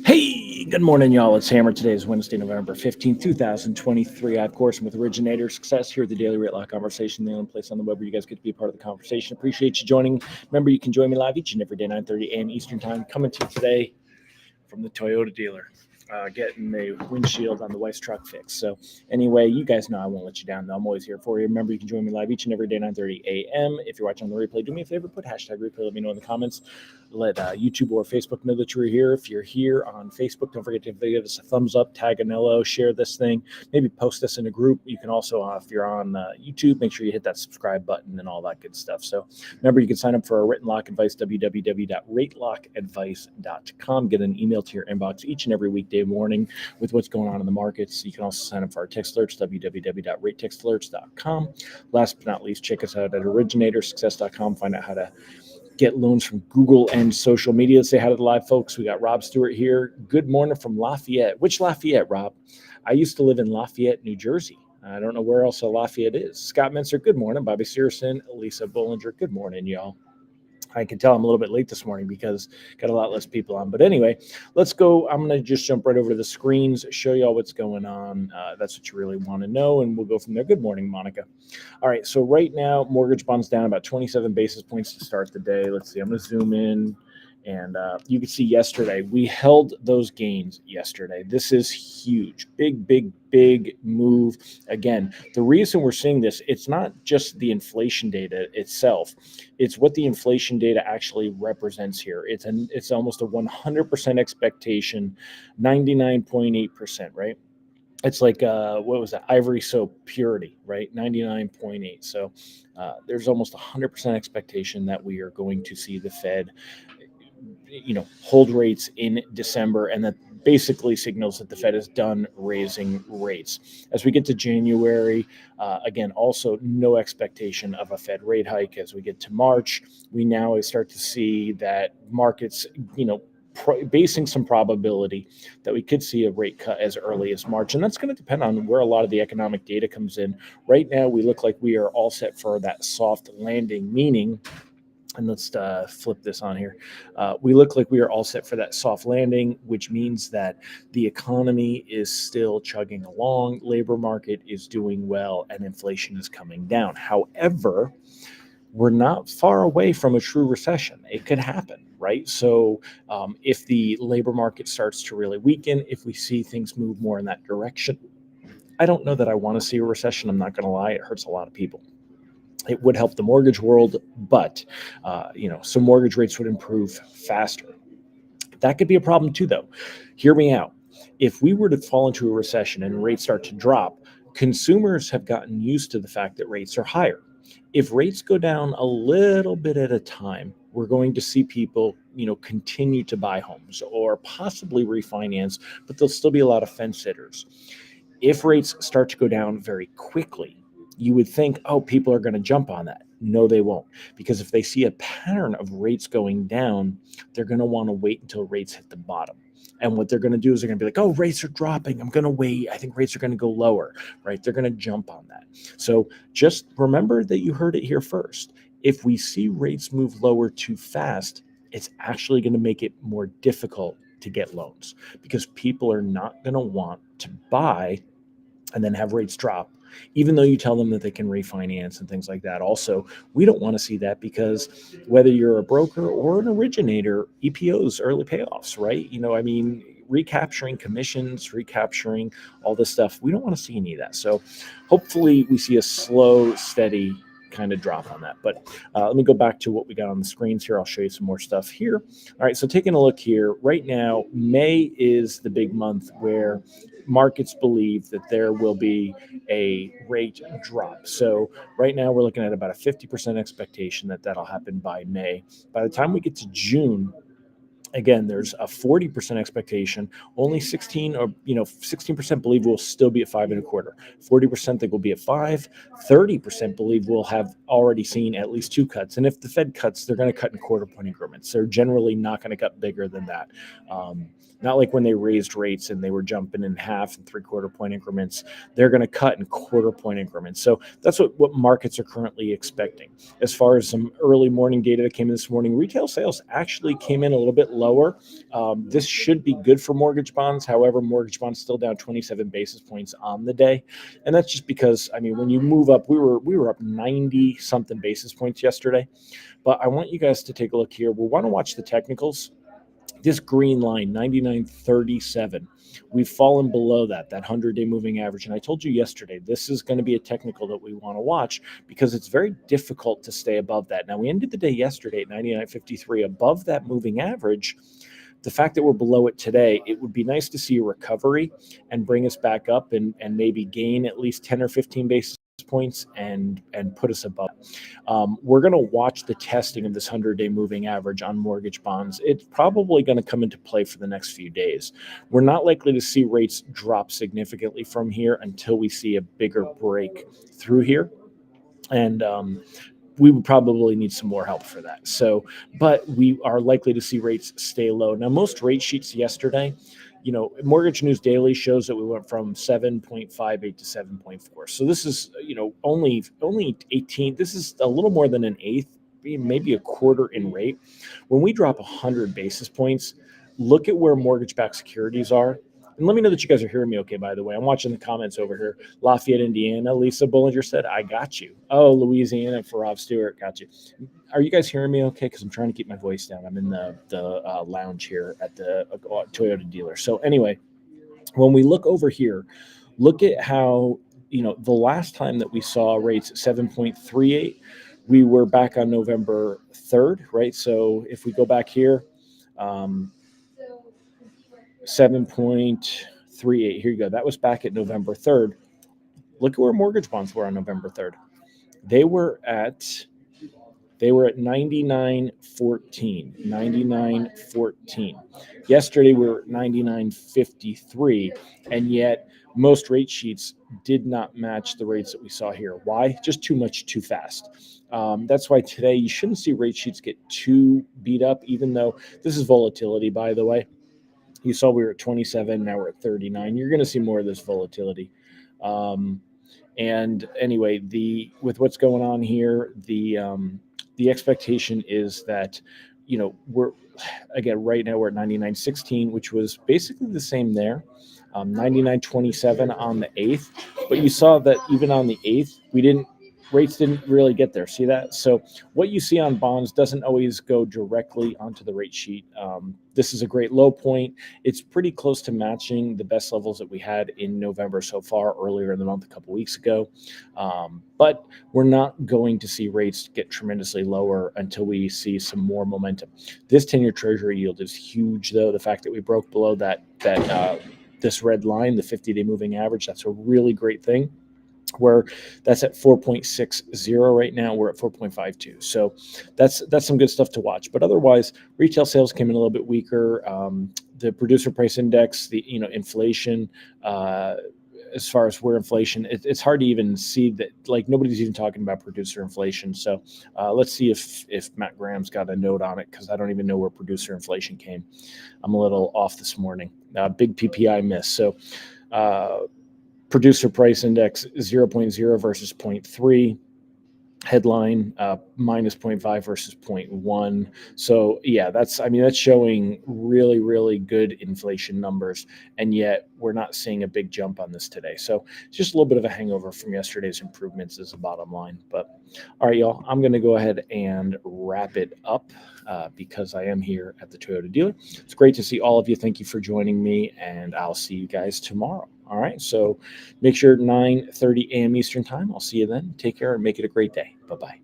Hey, good morning, y'all. It's Hammer. Today is Wednesday, November 15th, 2023. I, of course, am with Originator Success here at the Daily Rate Lock Conversation, the only place on the web where you guys get to be a part of the conversation. Appreciate you joining. Remember, you can join me live each and every day, 9:30 a.m. Eastern Time. Coming to you today from the Toyota dealer, getting the windshield on the wife's truck fixed. So anyway, you guys know I won't let you down. I'm always here for you. Remember, you can join me live each and every day, 9:30 a.m. If you're watching on the replay, do me a favor, put hashtag replay. Let me know in the comments. Let YouTube or Facebook know that you're here. If you're here on Facebook, don't forget to give us a thumbs up, tag Anello, share this thing, maybe post this in a group. You can also, if you're on YouTube, make sure you hit that subscribe button and all that good stuff. So remember, you can sign up for our written lock advice, www.ratelockadvice.com. Get an email to your inbox each and every weekday morning with what's going on in the markets. You can also sign up for our text alerts, www.ratetextalerts.com. Last but not least, check us out at originatorssuccess.com. Find out how to get loans from Google and social media. Let's say hi to the live folks. We got Rob Stewart here. Good morning from Lafayette. Which Lafayette, Rob? I used to live in Lafayette, New Jersey. I don't know where else Lafayette is. Scott Mincer, good morning. Bobby Searson, Lisa Bollinger, good morning, y'all. I can tell I'm a little bit late this morning because got a lot less people on. But anyway, let's go. I'm going to just jump right over to the screens, show y'all what's going on. That's what you really want to know, and we'll go from there. Good morning, Monica. All right, so right now, mortgage bonds down about 27 basis points to start the day. Let's see. I'm going to zoom in. And you can see yesterday, we held those gains yesterday. This is huge. Big move. Again, the reason we're seeing this, it's not just the inflation data itself. It's what the inflation data actually represents here. It's almost a 100% expectation, 99.8%, right? It's like, what was that? Ivory soap purity, right? 99.8. So there's almost 100% expectation that we are going to see the Fed hold rates in December, and that basically signals that the Fed is done raising rates. As we get to January, again, also no expectation of a Fed rate hike. As we get to March, we now start to see that markets, basing some probability that we could see a rate cut as early as March. And that's going to depend on where a lot of the economic data comes in. Right now, we look like we are all set for that soft landing, meaning, and let's flip this on here. We look like we are all set for that soft landing, which means that the economy is still chugging along, labor market is doing well, and inflation is coming down. However, we're not far away from a true recession. It could happen, right? So if the labor market starts to really weaken, if we see things move more in that direction, I don't know that I want to see a recession. I'm not going to lie. It hurts a lot of people. It would help the mortgage world, but some mortgage rates would improve faster. That could be a problem too, though. Hear me out. If we were to fall into a recession and rates start to drop, consumers have gotten used to the fact that rates are higher. If rates go down a little bit at a time, we're going to see people, continue to buy homes or possibly refinance, but there'll still be a lot of fence sitters. If rates start to go down very quickly, you would think, oh, people are going to jump on that. No, they won't. Because if they see a pattern of rates going down, they're going to want to wait until rates hit the bottom. And what they're going to do is they're going to be like, oh, rates are dropping. I'm going to wait. I think rates are going to go lower, right? They're going to jump on that. So just remember that you heard it here first. If we see rates move lower too fast, it's actually going to make it more difficult to get loans because people are not going to want to buy and then have rates drop, even though you tell them that they can refinance and things like that. Also, we don't want to see that because whether you're a broker or an originator, EPOs, early payoffs, right? Recapturing commissions, recapturing all this stuff, we don't want to see any of that. So hopefully we see a slow, steady kind of drop on that. But let me go back to what we got on the screens here. I'll show you some more stuff here. All right, so taking a look here, right now, May is the big month where markets believe that there will be a rate drop. So right now we're looking at about a 50% expectation that that'll happen by May. By the time we get to June, Again, there's a 40% expectation. Only 16% believe we'll still be at 5.25. 40% think we'll be at 5. 30% believe we'll have already seen at least 2 cuts. And if the Fed cuts, they're going to cut in quarter point increments. They're generally not going to cut bigger than that. Not like when they raised rates and they were jumping in half and 3/4 point increments. They're going to cut in quarter point increments. So that's what markets are currently expecting. As far as some early morning data that came in this morning, retail sales actually came in a little bit lower. This should be good for mortgage bonds. However, mortgage bonds still down 27 basis points on the day. And that's just because, when you move up, we were up 90 something basis points yesterday. But I want you guys to take a look here. We want to watch the technicals. This green line, 99.37, we've fallen below that 100-day moving average. And I told you yesterday, this is going to be a technical that we want to watch because it's very difficult to stay above that. Now, we ended the day yesterday at 99.53 above that moving average. The fact that we're below it today, it would be nice to see a recovery and bring us back up and maybe gain at least 10 or 15 basis points and put us above. We're going to watch the testing of this 100-day moving average on mortgage bonds. It's probably going to come into play for the next few days. We're not likely to see rates drop significantly from here until we see a bigger break through here. And we would probably need some more help for that. So, but we are likely to see rates stay low. Now, most rate sheets yesterday, Mortgage News Daily shows that we went from 7.58 to 7.4. So this is, only 18. This is a little more than an eighth, maybe a quarter in rate. When we drop 100 basis points, look at where mortgage-backed securities are. And let me know that you guys are hearing me okay, by the way. I'm watching the comments over here. Lafayette, Indiana. Lisa Bollinger said, I got you. Oh, Louisiana for Rob Stewart. Got you. Are you guys hearing me okay? Because I'm trying to keep my voice down. I'm in the lounge here at the Toyota dealer. So anyway, when we look over here, look at how, the last time that we saw rates at 7.38, we were back on November 3rd, right? So if we go back here, 7.38. Here you go. That was back at November 3rd. Look at where mortgage bonds were on November 3rd. They were at 99.14. 99.14. Yesterday we were at 99.53, and yet most rate sheets did not match the rates that we saw here. Why? Just too much, too fast. That's why today you shouldn't see rate sheets get too beat up, even though this is volatility, by the way. You saw we were at 27, now we're at 39. You're going to see more of this volatility. And anyway, with what's going on here, the expectation is that, we're, again, right now we're at 99.16, which was basically the same there. 99.27 on the 8th. But you saw that even on the 8th, rates didn't really get there. See that? So what you see on bonds doesn't always go directly onto the rate sheet. This is a great low point. It's pretty close to matching the best levels that we had in November so far, earlier in the month, a couple weeks ago. But we're not going to see rates get tremendously lower until we see some more momentum. This 10-year Treasury yield is huge, though. The fact that we broke below this red line, the 50-day moving average, that's a really great thing. Where that's at 4.60 right now, we're at 4.52. So that's some good stuff to watch. But otherwise, retail sales came in a little bit weaker. The producer price index, the inflation, as far as where inflation, it's hard to even see that. Like, nobody's even talking about producer inflation. So let's see if Matt Graham's got a note on it, because I don't even know where producer inflation came. I'm a little off this morning. Big PPI miss. So producer price index 0.0 versus 0.3. Headline minus 0.5 versus 0.1. So yeah, that's showing really, really good inflation numbers, and yet we're not seeing a big jump on this today. So it's just a little bit of a hangover from yesterday's improvements is the bottom line. But all right, y'all, I'm going to go ahead and wrap it up because I am here at the Toyota dealer. It's great to see all of you. Thank you for joining me, and I'll see you guys tomorrow. All right, so make sure 9:30 a.m. Eastern time. I'll see you then. Take care and make it a great day. Bye-bye.